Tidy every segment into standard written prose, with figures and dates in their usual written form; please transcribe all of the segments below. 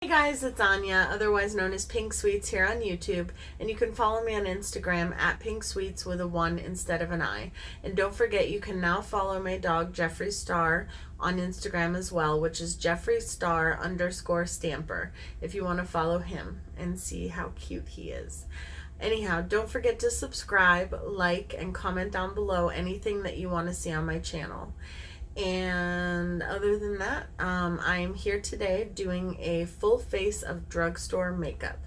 Hey guys, it's Anya, otherwise known as Pink Sweets here on YouTube, and you can follow me on Instagram at Pink Sweets with a 1 instead of an I. And don't forget, you can now follow my dog Jeffree Star on Instagram as well, which is Jeffree Star _Stamper, if you want to follow him and see how cute he is. Anyhow, don't forget to subscribe, like, and comment down below anything that you want to see on my channel. And other than that, I am here today doing a full face of drugstore makeup.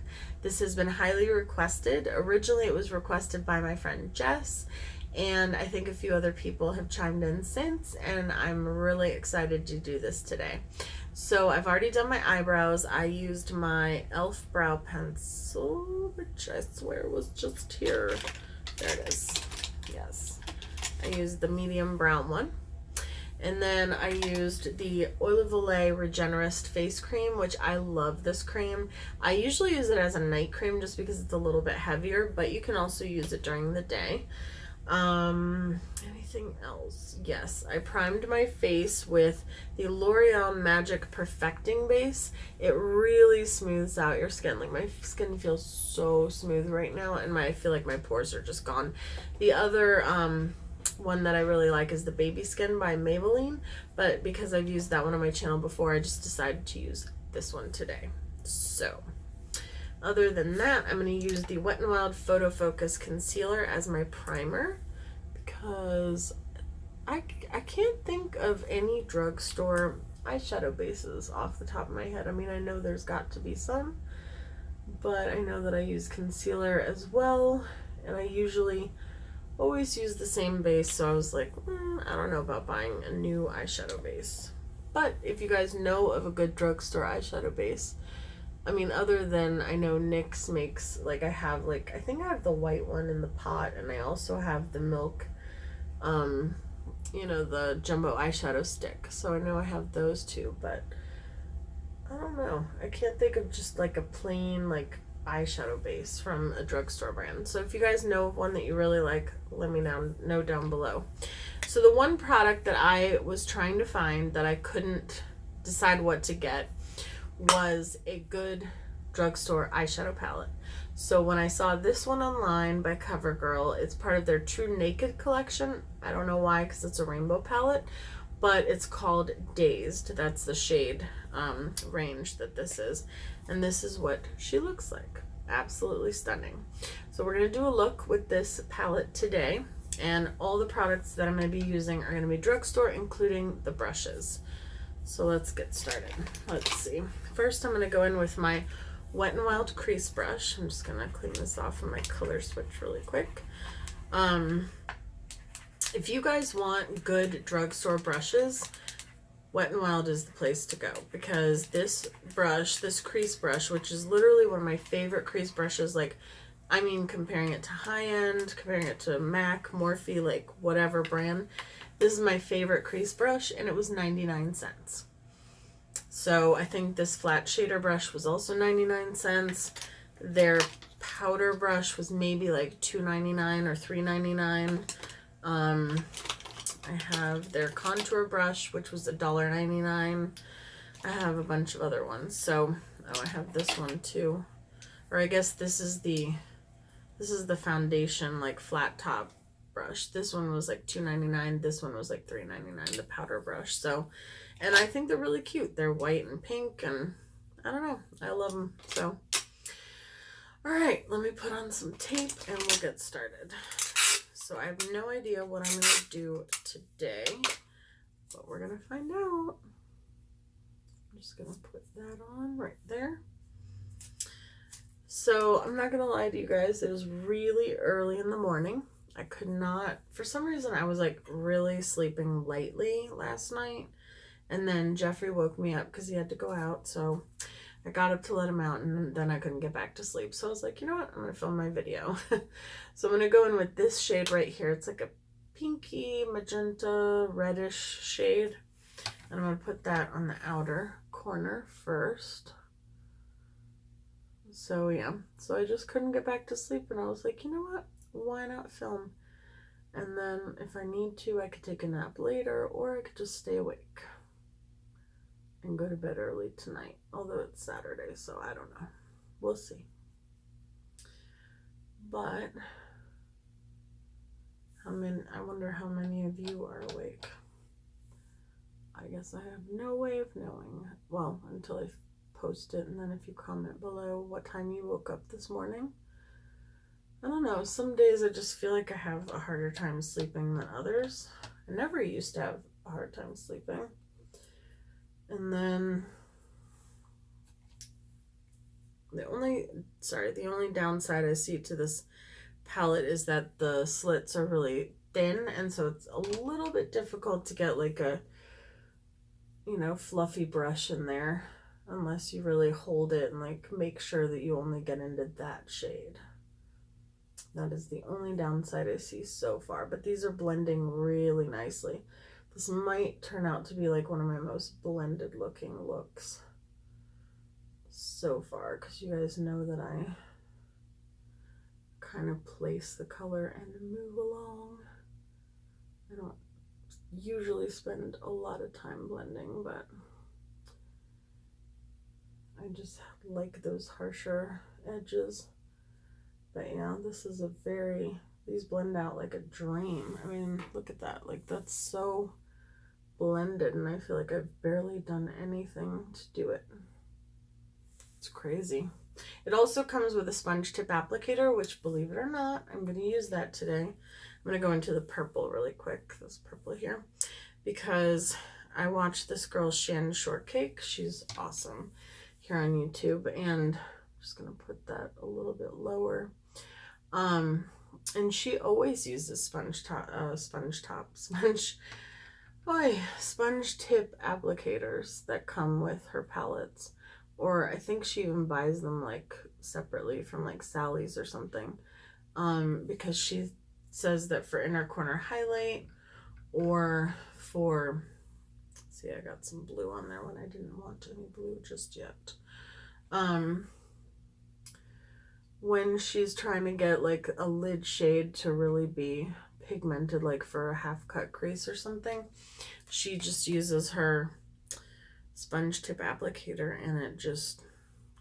This has been highly requested. Originally it was requested by my friend Jess, and I think a few other people have chimed in since, and I'm really excited to do this today. So I've already done my eyebrows. I used my e.l.f. brow pencil, which I swear was just here. There it is. Yes. I used the medium brown one. And then I used the Oil of Olay Regenerist face cream, which I love this cream. I usually use it as a night cream just because it's a little bit heavier, but you can also use it during the day. Anything else? Yes, I primed my face with the L'Oreal Magic Perfecting Base. It really smooths out your skin. Like, my skin feels so smooth right now, and I feel like my pores are just gone. The other one that I really like is the Baby Skin by Maybelline, but because I've used that one on my channel before, I just decided to use this one today. So other than that, I'm going to use the Wet n Wild Photo Focus Concealer as my primer, because I can't think of any drugstore eyeshadow bases off the top of my head. I mean, I know there's got to be some, but I know that I use concealer as well, and I usually always use the same base, so I was like, I don't know about buying a new eyeshadow base. But if you guys know of a good drugstore eyeshadow base, I mean, other than, I know NYX makes, like, I think I have the white one in the pot, and I also have the milk, the jumbo eyeshadow stick, so I know I have those two, but I don't know. I can't think of just like a plain, like, eyeshadow base from a drugstore brand. So if you guys know of one that you really like, let me know down below. So the one product that I was trying to find that I couldn't decide what to get was a good drugstore eyeshadow palette. So when I saw this one online by CoverGirl, it's part of their True Naked collection. I don't know why, because it's a rainbow palette, but it's called Dazed. That's the shade range that this is. And this is what she looks like. Absolutely stunning. So we're going to do a look with this palette today. And all the products that I'm going to be using are going to be drugstore, including the brushes. So let's get started. Let's see. First, I'm going to go in with my Wet n Wild crease brush. I'm just going to clean this off with my color switch really quick. If you guys want good drugstore brushes, Wet n Wild is the place to go, because this brush, this crease brush, which is literally one of my favorite crease brushes, like, I mean, comparing it to high-end, comparing it to MAC, Morphe, like, whatever brand, this is my favorite crease brush, and it was 99 cents. So I think this flat shader brush was also 99 cents. Their powder brush was maybe like $2.99 or $3.99. I have their contour brush, which was $1.99. I have a bunch of other ones. So, I have this one too. Or I guess this is the foundation, like, flat top brush. This one was like $2.99. This one was like $3.99, the powder brush. So, and I think they're really cute. They're white and pink, and I don't know. I love them. So, all right, let me put on some tape and we'll get started. So I have no idea what I'm going to do today, but we're going to find out. I'm just going to put that on right there. So I'm not going to lie to you guys. It was really early in the morning. I could not, for some reason, I was like really sleeping lightly last night. And then Jeffrey woke me up because he had to go out. So I got up to let him out, and then I couldn't get back to sleep. So I was like, you know what? I'm going to film my video. So I'm going to go in with this shade right here. It's like a pinky, magenta, reddish shade. And I'm going to put that on the outer corner first. So yeah, so I just couldn't get back to sleep, and I was like, you know what? Why not film? And then if I need to, I could take a nap later, or I could just stay awake. and go to bed early tonight, although it's Saturday, so I don't know. We'll see. But I wonder how many of you are awake. I guess I have no way of knowing. Well, until I post it, and then if you comment below what time you woke up this morning. I don't know, some days I just feel like I have a harder time sleeping than others. I never used to have a hard time sleeping. And then the only downside I see to this palette is that the slits are really thin, and so it's a little bit difficult to get like a, you know, fluffy brush in there unless you really hold it and like make sure that you only get into that shade. That is the only downside I see so far, but these are blending really nicely. This might turn out to be like one of my most blended looking looks so far, because you guys know that I kind of place the color and move along. I don't usually spend a lot of time blending, but I just like those harsher edges. But yeah, this is these blend out like a dream. I mean, look at that. Like, that's so blended, and I feel like I've barely done anything to do it. It's crazy. It also comes with a sponge tip applicator, which, believe it or not, I'm going to use that today. I'm going to go into the purple really quick, this purple here, because I watched this girl, Shan Shortcake. She's awesome here on YouTube, and I'm just going to put that a little bit lower. And she always uses sponge tip applicators that come with her palettes, or I think she even buys them like separately from like Sally's or something, because she says that for inner corner highlight, or for, see, I got some blue on there when I didn't want any blue just yet. When she's trying to get like a lid shade to really be pigmented, like for a half cut crease or something, she just uses her sponge tip applicator, and it just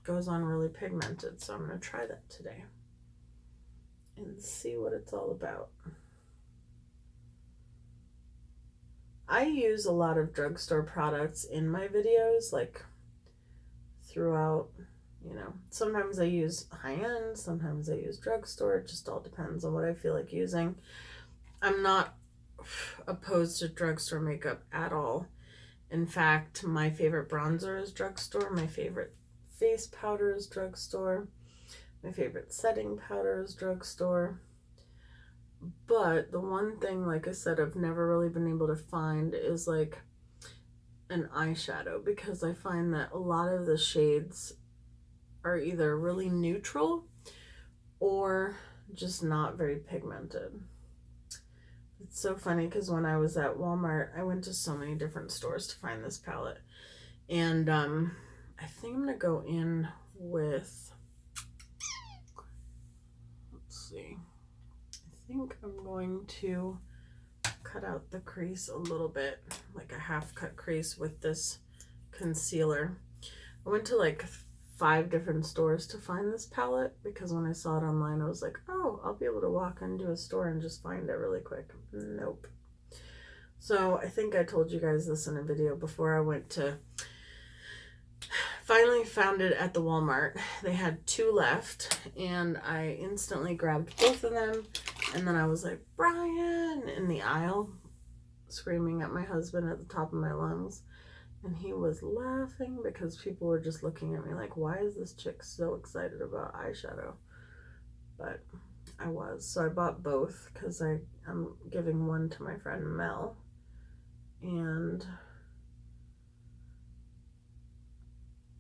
goes on really pigmented. So I'm going to try that today and see what it's all about. I use a lot of drugstore products in my videos, like throughout. You know, sometimes I use high-end, sometimes I use drugstore. It just all depends on what I feel like using. I'm not opposed to drugstore makeup at all. In fact, my favorite bronzer is drugstore. My favorite face powder is drugstore. My favorite setting powder is drugstore. But the one thing, like I said, I've never really been able to find is like an eyeshadow, because I find that a lot of the shades are either really neutral or just not very pigmented. It's so funny because when I was at Walmart, I went to so many different stores to find this palette, and I think I'm gonna go in with, let's see, I think I'm going to cut out the crease a little bit, like a half cut crease with this concealer. I went to like 5 different stores to find this palette, because when I saw it online, I was like, oh, I'll be able to walk into a store and just find it really quick. Nope. So I think I told you guys this in a video before. I went to, finally found it at the Walmart. They had 2 left, and I instantly grabbed both of them, and then I was like, Brian, in the aisle, screaming at my husband at the top of my lungs. And he was laughing because people were just looking at me like, why is this chick so excited about eyeshadow? But I was. So I bought both because I'm giving one to my friend Mel. And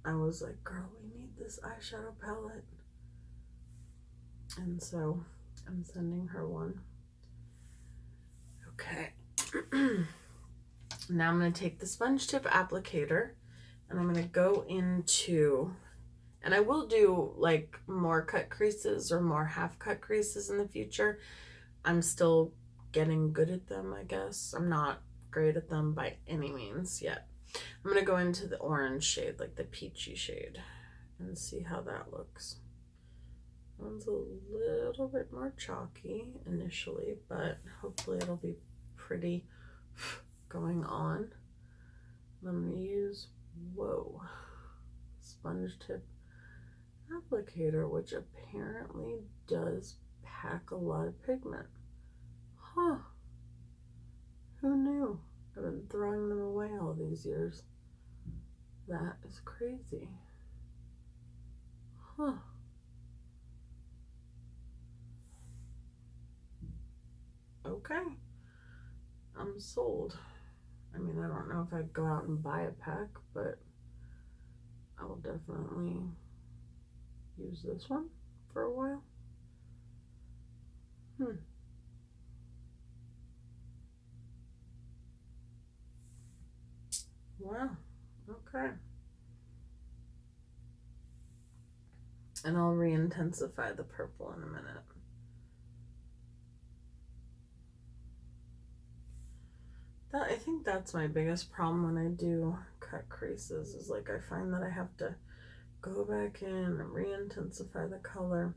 I was like, girl, we need this eyeshadow palette. And so I'm sending her one. Okay. Now I'm going to take the sponge tip applicator, and I'm going to go into, and I will do like more cut creases or more half cut creases in the future. I'm still getting good at them, I guess. I'm not great at them by any means yet. I'm going to go into the orange shade, like the peachy shade, and see how that looks. One's a little bit more chalky initially, but hopefully it'll be pretty going on. I'm going to use, sponge tip applicator, which apparently does pack a lot of pigment. Huh. Who knew? I've been throwing them away all these years. That is crazy. Huh. Okay. I'm sold. I mean, I don't know if I'd go out and buy a pack, but I will definitely use this one for a while. Wow. Okay. And I'll re-intensify the purple in a minute. I think that's my biggest problem when I do cut creases, is like I find that I have to go back in and re-intensify the color.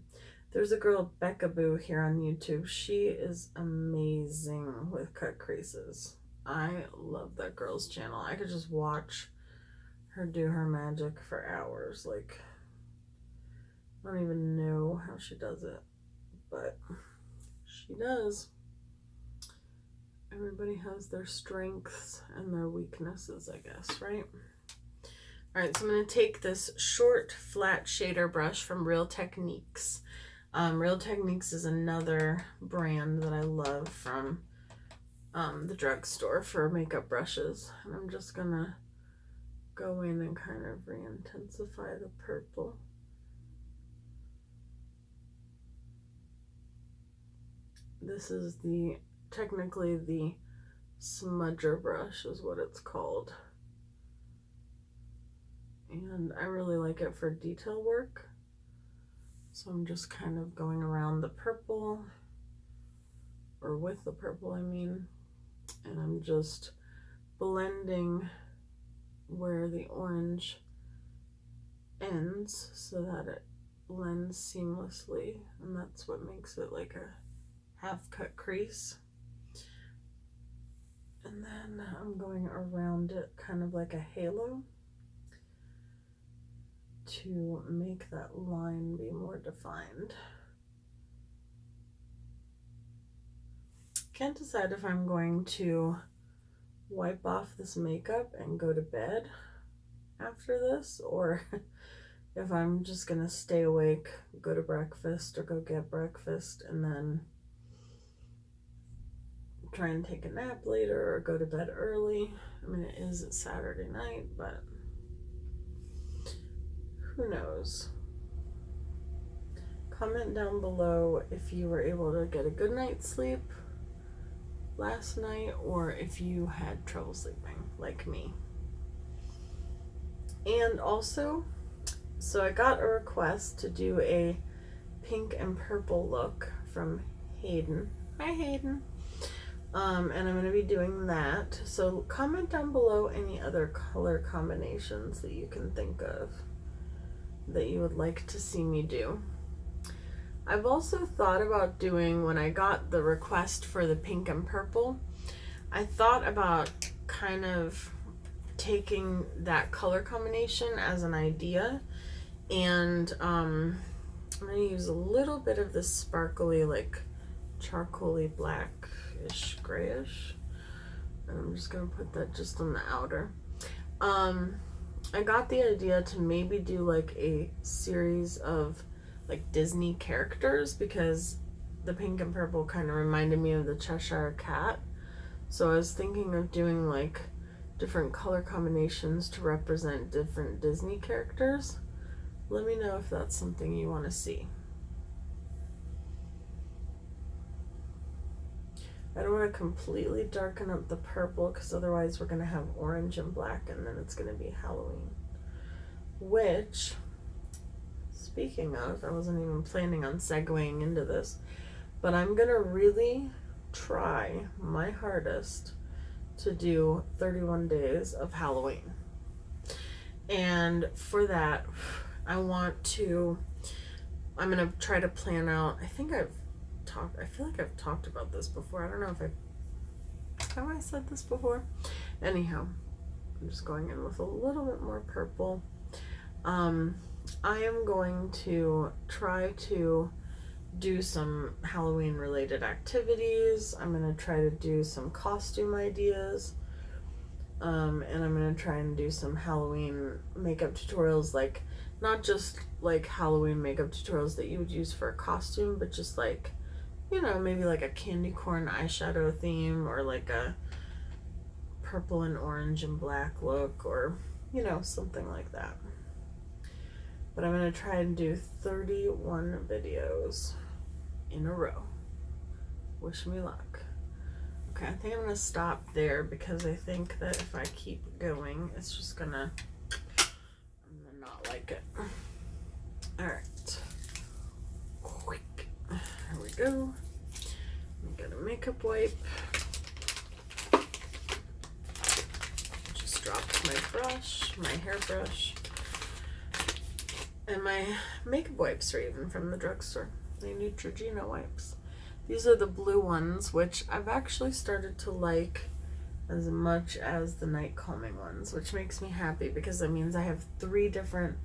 There's a girl, Becca Boo, here on YouTube. She is amazing with cut creases. I love that girl's channel. I could just watch her do her magic for hours. Like, I don't even know how she does it, but she does. Everybody has their strengths and their weaknesses, I guess, right? All right, so I'm going to take this short, flat shader brush from Real Techniques. Real Techniques is another brand that I love from the drugstore for makeup brushes. And I'm just going to go in and kind of re-intensify the purple. This is technically the smudger brush is what it's called. And I really like it for detail work. So I'm just kind of going around the purple, or with the purple, I mean, and I'm just blending where the orange ends so that it blends seamlessly, and that's what makes it like a half cut crease. And then I'm going around it kind of like a halo to make that line be more defined. Can't decide if I'm going to wipe off this makeup and go to bed after this, or if I'm just gonna stay awake, go to breakfast or go get breakfast, and then try and take a nap later or go to bed early. I mean, it is Saturday night, but who knows? Comment down below if you were able to get a good night's sleep last night, or if you had trouble sleeping like me. And also, so I got a request to do a pink and purple look from Hayden. Hi, Hayden. And I'm going to be doing that. So comment down below any other color combinations that you can think of that you would like to see me do. I've also thought about doing, when I got the request for the pink and purple, I thought about kind of taking that color combination as an idea, and I'm going to use a little bit of this sparkly, like charcoaly blackish grayish, and I'm just going to put that just on the outer. I got the idea to maybe do like a series of like Disney characters, because the pink and purple kind of reminded me of the Cheshire Cat. So I was thinking of doing like different color combinations to represent different Disney characters. Let me know if that's something you want to see. I don't want to completely darken up the purple, because otherwise we're going to have orange and black, and then it's going to be Halloween. Which, speaking of, I wasn't even planning on segueing into this, but I'm going to really try my hardest to do 31 days of Halloween. And for that, I'm going to try to plan out, I feel like I've talked about this before. I don't know if have I said this before? Anyhow, I'm just going in with a little bit more purple. I am going to try to do some Halloween related activities. I'm going to try to do some costume ideas. And I'm going to try and do some Halloween makeup tutorials, like not just like Halloween makeup tutorials that you would use for a costume, but just like, you know, maybe like a candy corn eyeshadow theme, or like a purple and orange and black look, or, you know, something like that. But I'm going to try and do 31 videos in a row. Wish me luck. Okay, I think I'm going to stop there, because I think that if I keep going, it's just I'm gonna not like it. Alright. Quick. Here we go. I got a makeup wipe. Just dropped my brush, my hairbrush. And my makeup wipes are even from the drugstore. The Neutrogena wipes. These are the blue ones, which I've actually started to like as much as the night calming ones, which makes me happy, because that means I have 3 different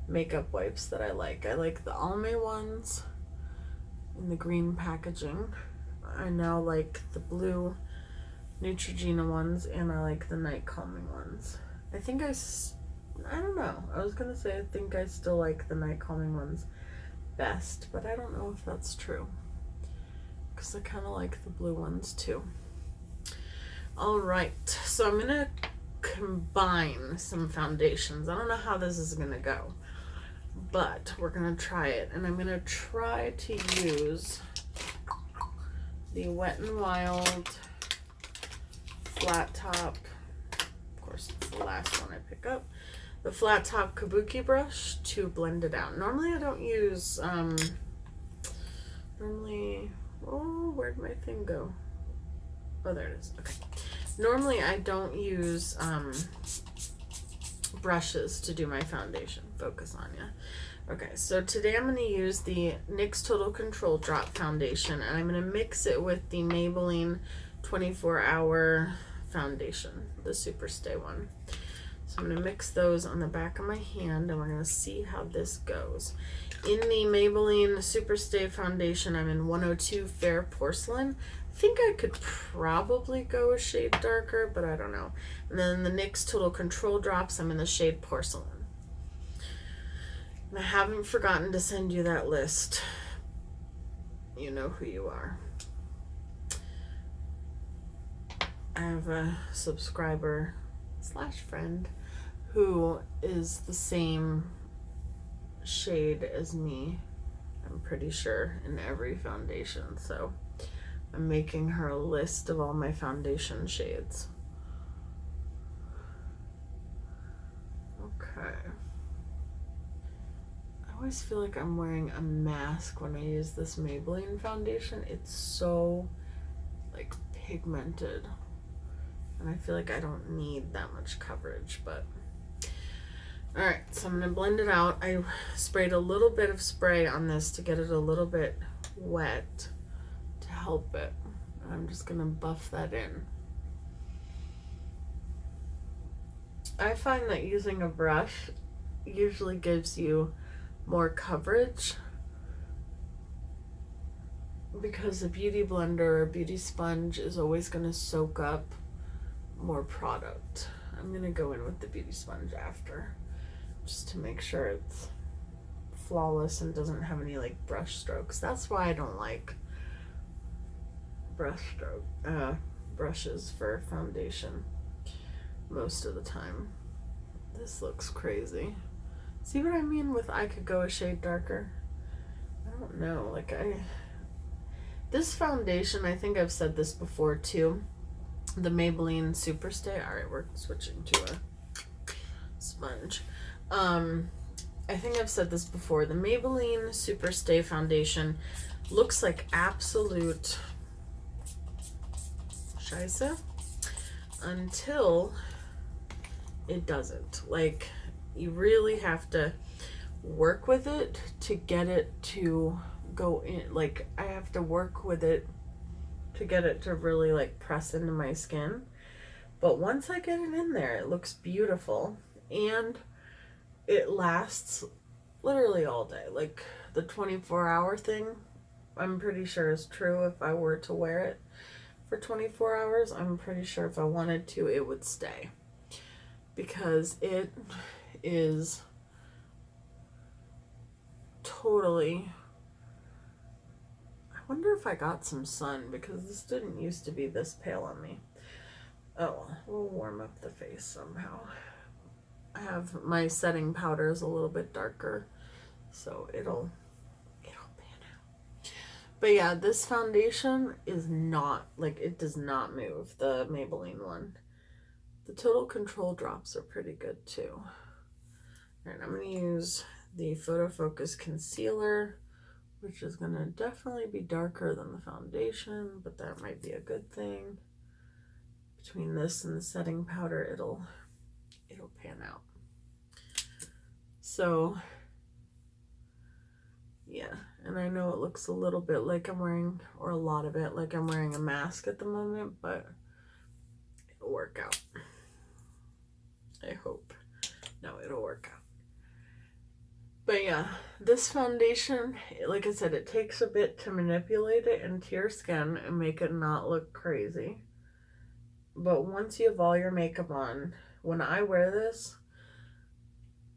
makeup wipes that I like. I like the Almay ones in the green packaging. I now like the blue Neutrogena ones, and I like the night calming ones. I don't know. I was gonna say I think I still like the night calming ones best, but I don't know if that's true, because I kind of like the blue ones too. Alright, so I'm gonna combine some foundations. I don't know how this is gonna go, but we're gonna try it. And I'm gonna try to use the Wet n Wild flat top, of course it's the last one I pick up, the flat top kabuki brush to blend it out. Normally I don't use, oh, where'd my thing go? Oh, there it is. Okay. Normally I don't use brushes to do my foundation. Focus on ya. Okay, so today I'm going to use the NYX Total Control Drop Foundation, and I'm going to mix it with the Maybelline 24-Hour Foundation, the Super Stay one. So I'm going to mix those on the back of my hand, and we're going to see how this goes. In the Maybelline Super Stay Foundation, I'm in 102 Fair Porcelain. I think I could probably go a shade darker, but I don't know. And then the NYX Total Control Drops, I'm in the shade Porcelain. And I haven't forgotten to send you that list. You know who you are. I have a subscriber / friend who is the same shade as me, I'm pretty sure, in every foundation. So I'm making her a list of all my foundation shades. Okay. I always feel like I'm wearing a mask when I use this Maybelline foundation. It's so like pigmented, and I feel like I don't need that much coverage, but alright, so I'm going to blend it out. I sprayed a little bit of spray on this to get it a little bit wet to help it. And I'm just going to buff that in. I find that using a brush usually gives you more coverage, because a beauty blender or a beauty sponge is always going to soak up more product. I'm going to go in with the beauty sponge after, just to make sure it's flawless and doesn't have any like brush strokes. That's why I don't like brushes for foundation most of the time. This looks crazy. See what I mean with I could go a shade darker? I don't know, like this foundation, I think I've said this before too, the Maybelline Super Stay. Alright, we're switching to a sponge. I think I've said this before, the Maybelline Super Stay foundation looks like absolute scheisse, until it doesn't. Like, you really have to work with it to get it to go in. Like, I have to work with it to get it to really like press into my skin. But once I get it in there, it looks beautiful, and it lasts literally all day. Like, the 24-hour thing, I'm pretty sure is true. If I were to wear it for 24 hours, I'm pretty sure if I wanted to, it would stay, because it is totally... I wonder if I got some sun, because this didn't used to be this pale on me. Oh, we'll warm up the face somehow. I have my setting powder is a little bit darker, so it'll pan out. But yeah, this foundation is not, like, it does not move, the Maybelline one. The Total Control drops are pretty good too. Alright, I'm going to use the Photo Focus Concealer, which is going to definitely be darker than the foundation, but that might be a good thing. Between this and the setting powder, it'll pan out. So yeah, and I know it looks a little bit like I'm wearing, or a lot of it like I'm wearing a mask at the moment, but it'll work out. I hope. No, it'll work out. But yeah, this foundation, like I said, it takes a bit to manipulate it into your skin and make it not look crazy. But once you have all your makeup on, when I wear this,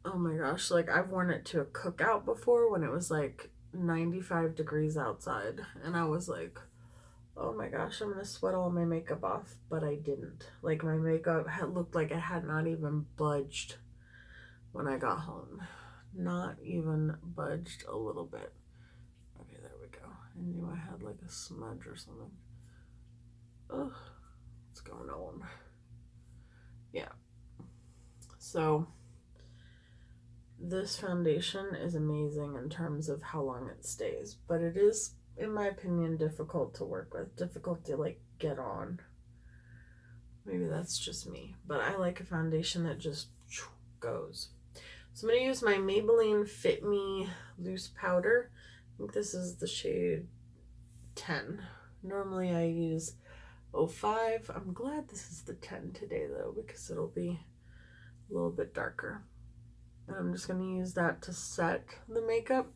oh my gosh, like, I've worn it to a cookout before when it was like 95 degrees outside, and I was like, oh my gosh, I'm gonna sweat all my makeup off, but I didn't. Like, my makeup had looked like it had not even budged when I got home. Not even budged a little bit. Okay, there we go. I knew I had like a smudge or something. Ugh. What's going on? Yeah. So this foundation is amazing in terms of how long it stays, but it is, in my opinion, difficult to work with, difficult to like get on. Maybe that's just me, but I like a foundation that just goes. So I'm going to use my Maybelline Fit Me loose powder. I think this is the shade 10. Normally I use 05. I'm glad this is the 10 today though, because it'll be a little bit darker. And I'm just going to use that to set the makeup.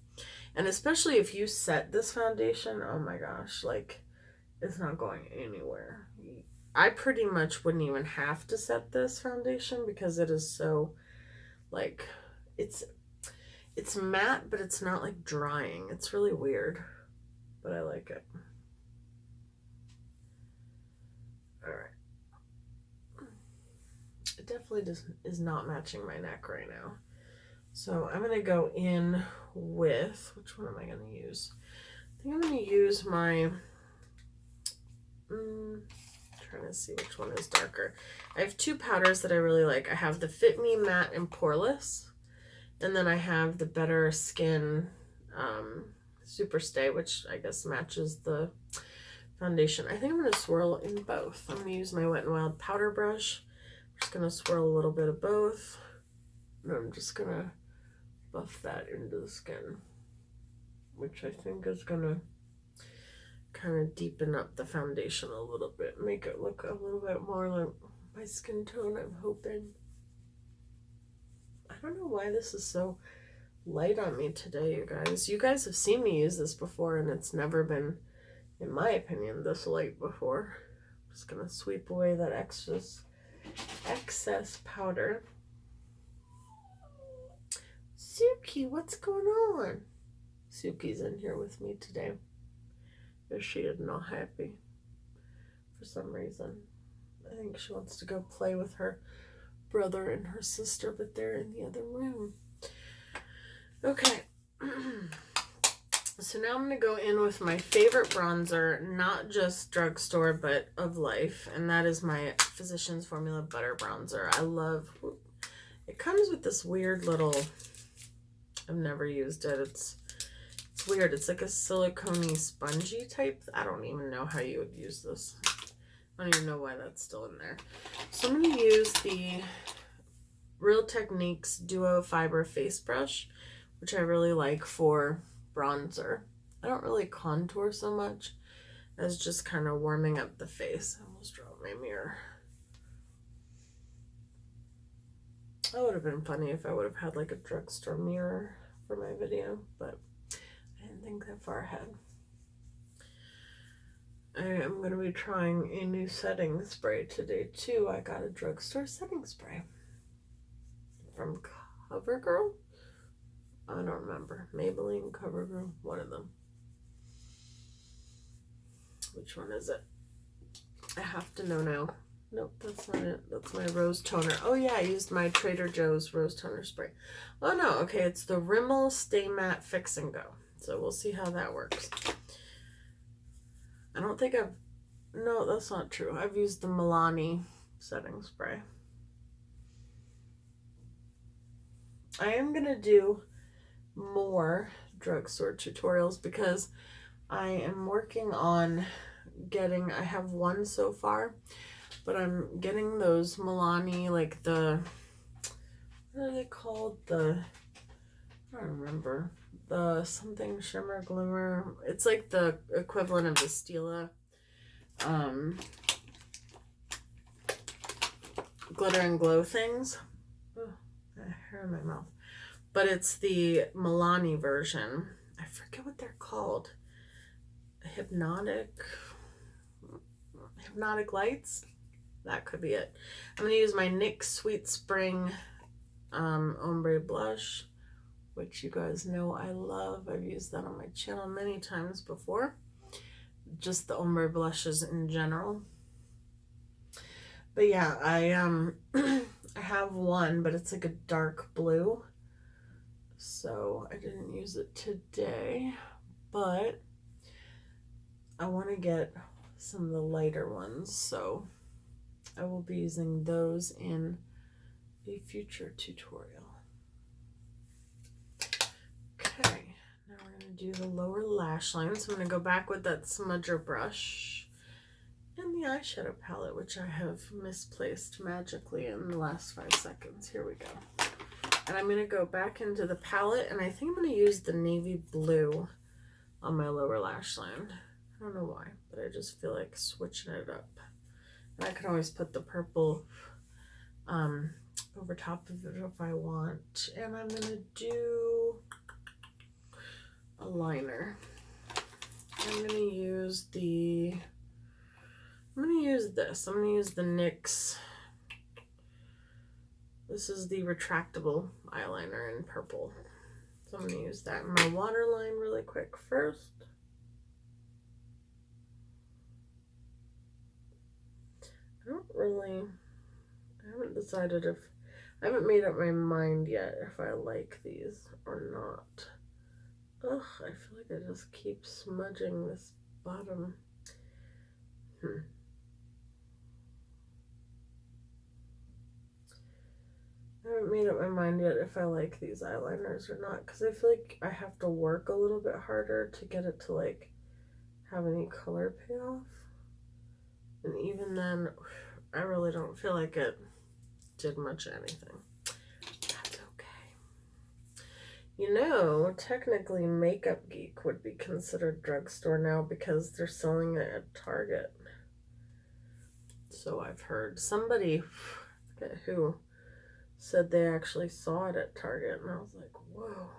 And especially if you set this foundation, oh my gosh, like, it's not going anywhere. I pretty much wouldn't even have to set this foundation because it is so, like, it's matte, but it's not like drying. It's really weird, but I like it. Alright. It definitely is not matching my neck right now. So I'm going to go in with, which one am I going to use? I think I'm going to use my, trying to see which one is darker. I have two powders that I really like. I have the Fit Me Matte and Poreless, and then I have the Better Skin Super Stay, which I guess matches the foundation. I think I'm going to swirl in both. I'm going to use my Wet n Wild powder brush. I'm just going to swirl a little bit of both, and I'm just going to buff that into the skin, which I think is going to kind of deepen up the foundation a little bit, make it look a little bit more like my skin tone, I'm hoping. I don't know why this is so light on me today, you guys. You guys have seen me use this before, and it's never been, in my opinion, this light before. I'm just going to sweep away that excess powder. Suki, what's going on? Suki's in here with me today. She is not happy for some reason. I think she wants to go play with her brother and her sister, but they're in the other room. Okay. So now I'm going to go in with my favorite bronzer, not just Drugstore, but of Life, and that is my Physicians Formula Butter Bronzer. I love, it comes with this weird little, I've never used it, it's weird, it's like a silicone-y spongy type. I don't even know how you would use this. I don't even know why that's still in there. So I'm going to use the Real Techniques Duo Fiber Face Brush, which I really like for bronzer. I don't really contour so much as just kind of warming up the face. I almost dropped my mirror. That would have been funny if I would have had like a drugstore mirror for my video, but I didn't think that far ahead. I am going to be trying a new setting spray today too. I got a drugstore setting spray from CoverGirl. I don't remember. Maybelline, CoverGirl, one of them. Which one is it? I have to know now. Nope, that's not it. That's my rose toner. Oh yeah, I used my Trader Joe's rose toner spray. Oh no, okay, it's the Rimmel Stay Matte Fix and Go. So we'll see how that works. I don't think no, that's not true. I've used the Milani setting spray. I am going to do more drugstore tutorials because I am working on I have one so far, but I'm getting those Milani, like what are they called? I don't remember. The something shimmer glimmer. It's like the equivalent of the Stila glitter and glow things. Oh, I have hair in my mouth. But it's the Milani version. I forget what they're called. Hypnotic lights. That could be it. I'm going to use my NYX Sweet Spring ombre blush, which you guys know I love. I've used that on my channel many times before. Just the ombre blushes in general. But yeah, I I have one, but it's like a dark blue. So I didn't use it today, but I want to get some of the lighter ones, so I will be using those in a future tutorial. Okay, now we're going to do the lower lash line. So I'm going to go back with that smudger brush and the eyeshadow palette, which I have misplaced magically in the last 5 seconds. Here we go. And I'm going to go back into the palette, and I think I'm going to use the navy blue on my lower lash line. I don't know why, but I just feel like switching it up. And I can always put the purple over top of it if I want. And I'm going to do a liner. I'm going to use this. I'm going to use the NYX. This is the retractable eyeliner in purple. So I'm going to use that in my waterline really quick first. I haven't decided I haven't made up my mind yet if I like these or not. Ugh, I feel like I just keep smudging this bottom. I haven't made up my mind yet if I like these eyeliners or not, because I feel like I have to work a little bit harder to get it to like have any color payoff. And even then, I really don't feel like it did much anything. That's okay. You know, technically Makeup Geek would be considered drugstore now because they're selling it at Target. So I've heard. Somebody, I forget who, said they actually saw it at Target, and I was like, whoa,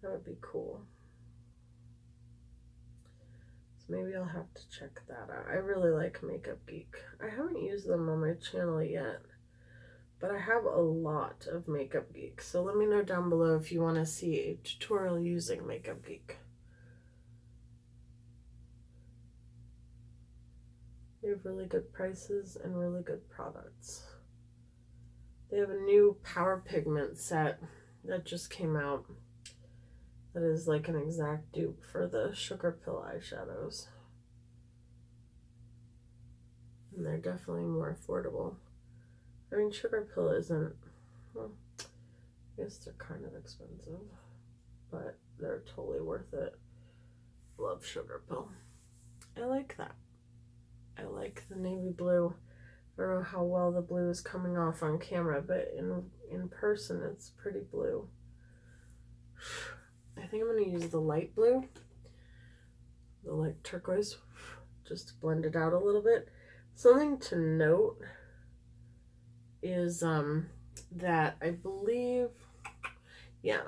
that would be cool. Maybe I'll have to check that out. I really like Makeup Geek. I haven't used them on my channel yet, but I have a lot of Makeup Geek. So let me know down below if you want to see a tutorial using Makeup Geek. They have really good prices and really good products. They have a new Power Pigment set that just came out. That is like an exact dupe for the Sugar Pill eyeshadows. And they're definitely more affordable. I mean, Sugar Pill isn't, well, I guess they're kind of expensive, but they're totally worth it. Love Sugar Pill. I like that. I like the navy blue. I don't know how well the blue is coming off on camera, but in person it's pretty blue. I think I'm going to use the light blue, the light turquoise, just to blend it out a little bit. Something to note is that I believe, yeah,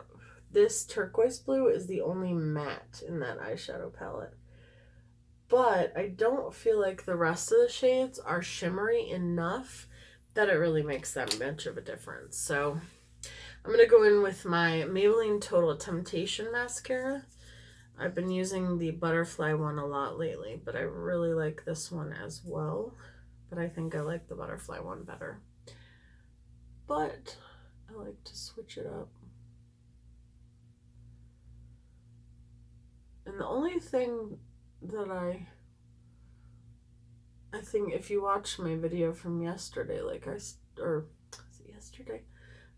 this turquoise blue is the only matte in that eyeshadow palette. But I don't feel like the rest of the shades are shimmery enough that it really makes that much of a difference. So I'm going to go in with my Maybelline Total Temptation mascara. I've been using the butterfly one a lot lately, but I really like this one as well. But I think I like the butterfly one better. But I like to switch it up. And the only thing that I think if you watch my video from yesterday, was it yesterday?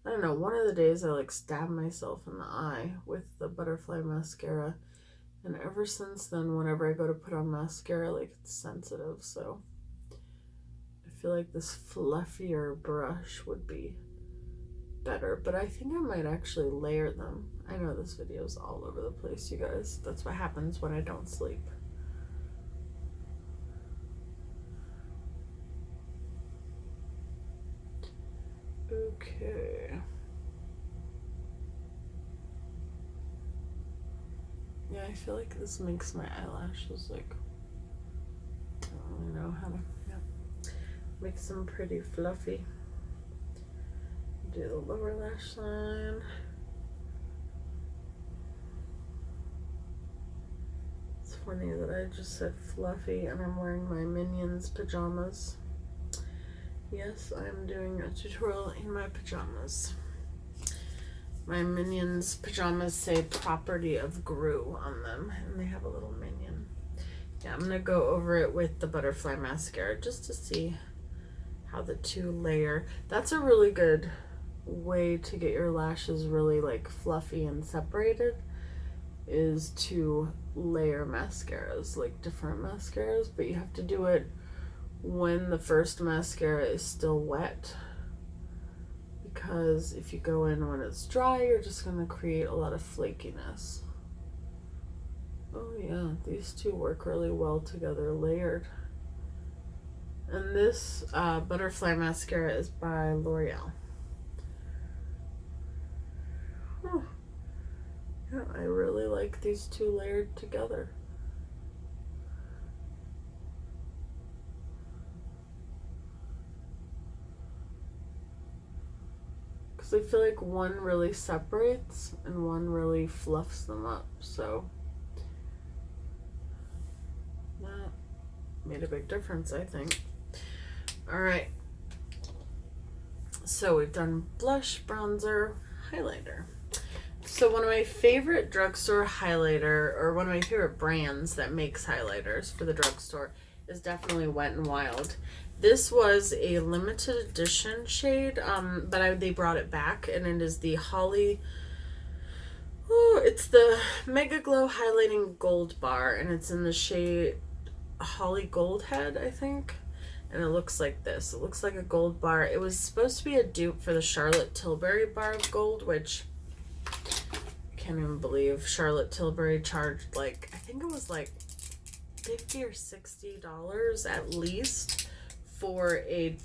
I don't know, one of the days I like stabbed myself in the eye with the butterfly mascara. And ever since then, whenever I go to put on mascara, like it's sensitive, so I feel like this fluffier brush would be better. But I think I might actually layer them. I know this video is all over the place, you guys. That's what happens when I don't sleep. Okay. Yeah, I feel like this makes my eyelashes like, I don't really know how to, make them pretty fluffy. Do the lower lash line. It's funny that I just said fluffy and I'm wearing my Minions pajamas. Yes, I'm doing a tutorial in my pajamas. My Minions pajamas say property of Gru on them, and they have a little minion. Yeah, I'm going to go over it with the butterfly mascara just to see how the two layer. That's a really good way to get your lashes really like fluffy and separated, is to layer mascaras, like different mascaras, but you have to do it when the first mascara is still wet, because if you go in when it's dry, you're just going to create a lot of flakiness. Oh yeah, these two work really well together, layered. And this butterfly mascara is by L'Oreal. Yeah, I really like these two layered together. I feel like one really separates and one really fluffs them up, so that made a big difference, I think. Alright, so we've done blush, bronzer, highlighter. So one of my favorite drugstore highlighter, or one of my favorite brands that makes highlighters for the drugstore, is definitely Wet n Wild. This was a limited edition shade, but they brought it back, and it is the Holly, it's the Mega Glow Highlighting Gold Bar, and it's in the shade Holly Goldhead, I think, and it looks like this. It looks like a gold bar. It was supposed to be a dupe for the Charlotte Tilbury Bar of Gold, which I can't even believe Charlotte Tilbury charged, like, I think it was like $50 or $60 at least for a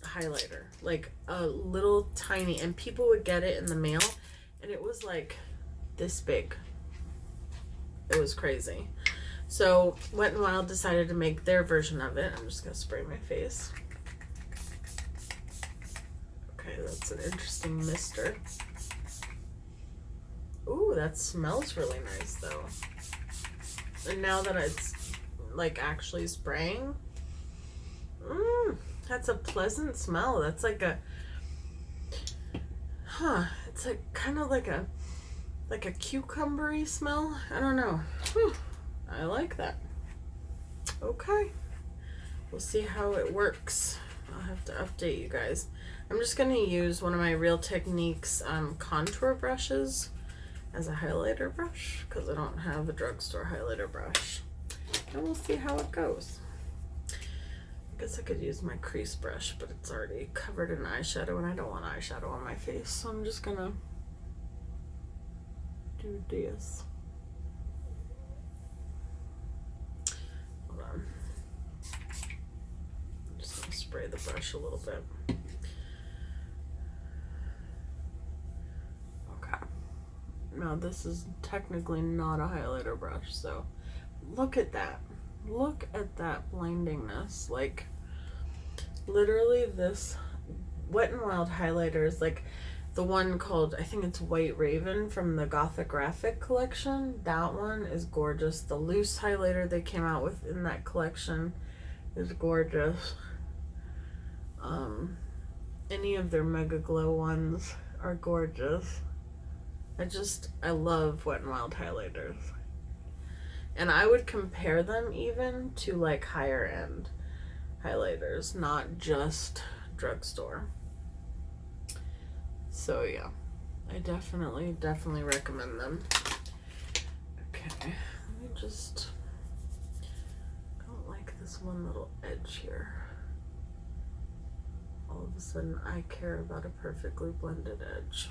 highlighter, like a little tiny, and people would get it in the mail and it was like this big. It was crazy. So Wet n Wild decided to make their version of it. I'm just gonna spray my face. Okay, that's an interesting mister. Ooh, that smells really nice though. And now that it's like actually spraying, that's a pleasant smell. That's like a, it's like kind of like a cucumbery smell. I don't know. I like that. Okay, we'll see how it works. I'll have to update you guys. I'm just gonna use one of my Real Techniques contour brushes as a highlighter brush because I don't have a drugstore highlighter brush, and we'll see how it goes. guess I could use my crease brush, but it's already covered in eyeshadow and I don't want eyeshadow on my face, so I'm just gonna do this. Hold on. I'm just gonna spray the brush a little bit. Okay. Now this is technically not a highlighter brush, so look at that. Look at that blindingness. Like, literally this Wet n Wild highlighter is like the one called, I think it's White Raven from the Gothic Graphic collection. That one is gorgeous. The loose highlighter they came out with in that collection is gorgeous. Any of their Mega Glow ones are gorgeous. I love Wet n Wild highlighters. And I would compare them even to like higher end highlighters, not just Drugstore. So yeah, I definitely recommend them. Okay, let me just, I don't like this one little edge here. All of a sudden I care about a perfectly blended edge.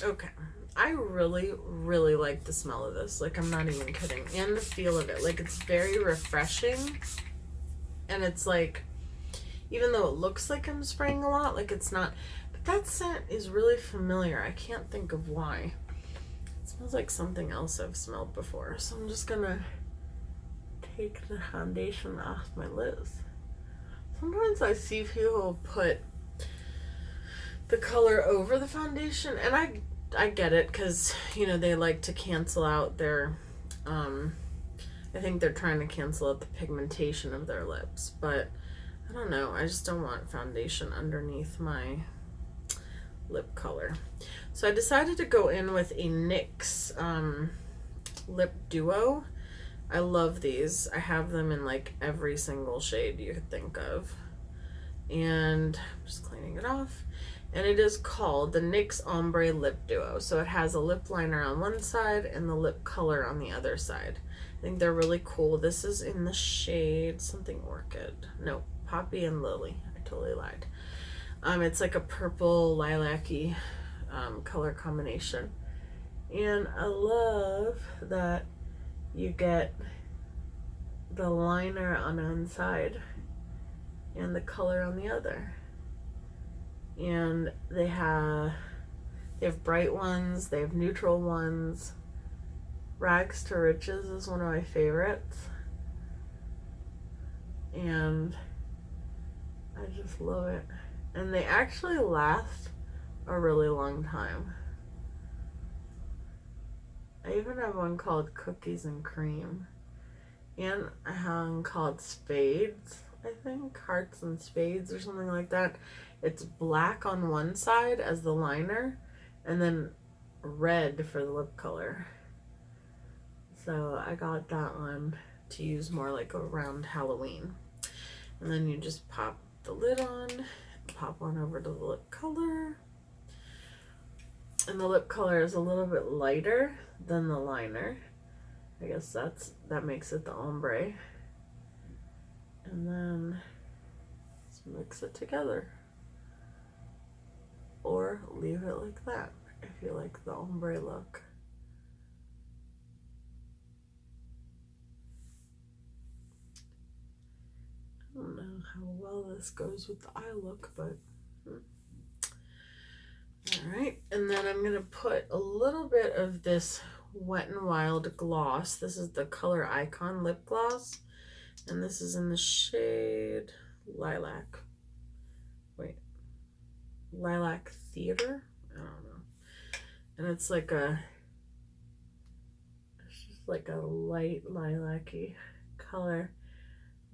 Okay, I really like the smell of this. Like, I'm not even kidding. And the feel of it. Like, it's very refreshing. And it's like, even though it looks like I'm spraying a lot, like it's not. But that scent is really familiar. I can't think of why. It smells like something else I've smelled before. So I'm just gonna take the foundation off my lips. Sometimes I see people put the color over the foundation, and I get it, because you know they like to cancel out their I think they're trying to cancel out the pigmentation of their lips, but I don't know, I just don't want foundation underneath my lip color. So I decided to go in with a NYX lip duo. I love these. I have them in like every single shade you could think of, and I'm just cleaning it off. And it is called the NYX Ombre Lip Duo. So it has a lip liner on one side and the lip color on the other side. I think they're really cool. This is in the shade something orchid. No, Poppy and Lily. I totally lied. It's like a purple lilac-y color combination. And I love that you get the liner on one side and the color on the other. And they have bright ones, they have neutral ones. Rags to Riches is one of my favorites, and I just love it. And they actually last a really long time. I even have one called Cookies and Cream, and I have one called Spades, I think, Hearts and Spades or something like that. It's black on one side as the liner, and then red for the lip color. So I got that one to use more like around Halloween. And then you just pop the lid on, pop one over to the lip color. And the lip color is a little bit lighter than the liner. I guess that makes it the ombre. And then just mix it together. Or leave it like that if you like the ombre look. I don't know how well this goes with the eye look, but alright. And then I'm going to put a little bit of this Wet n Wild gloss. This is the Color Icon lip gloss, and this is in the shade Lilac. Wait. Lilac Theater? I don't know. And it's just like a light lilac-y color.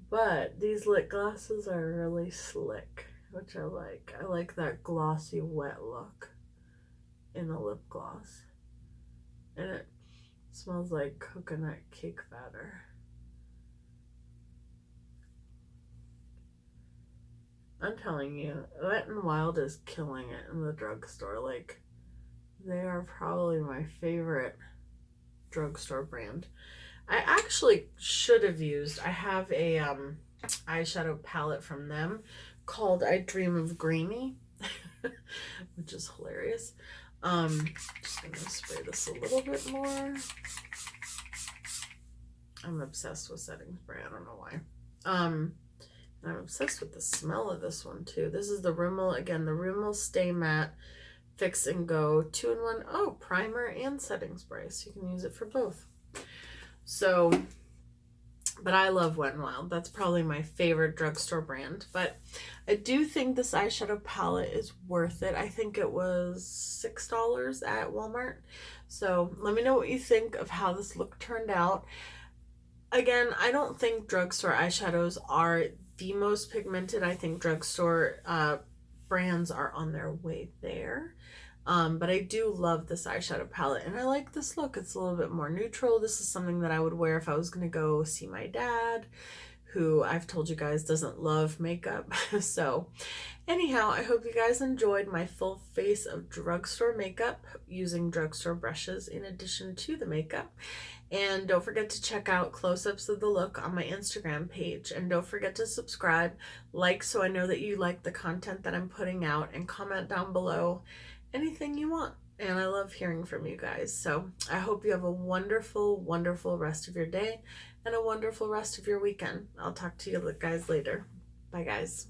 But these lip glosses are really slick, which I like. I like that glossy, wet look in a lip gloss. And it smells like coconut cake batter. I'm telling you, Wet n Wild is killing it in the drugstore. Like, They are probably my favorite drugstore brand. I actually should have used, I have a eyeshadow palette from them called I Dream of Greeny, which is hilarious. Just gonna spray this a little bit more. I'm obsessed with setting spray, I don't know why. And I'm obsessed with the smell of this one too. This is the Rimmel, again, the Rimmel Stay Matte Fix and Go 2-in-1, oh, primer and setting spray, so you can use it for both. So, but I love Wet n Wild. That's probably my favorite drugstore brand. But I do think this eyeshadow palette is worth it. I think it was $6 at Walmart. So let me know what you think of how this look turned out. Again, I don't think drugstore eyeshadows are the most pigmented. I think drugstore brands are on their way there. But I do love this eyeshadow palette, and I like this look. It's a little bit more neutral. This is something that I would wear if I was going to go see my dad, who I've told you guys doesn't love makeup. So anyhow, I hope you guys enjoyed my full face of drugstore makeup using drugstore brushes in addition to the makeup. And don't forget to check out close-ups of the look on my Instagram page. And don't forget to subscribe, like, so I know that you like the content that I'm putting out, and comment down below anything you want. And I love hearing from you guys. So I hope you have a wonderful, wonderful rest of your day and a wonderful rest of your weekend. I'll talk to you guys later. Bye, guys.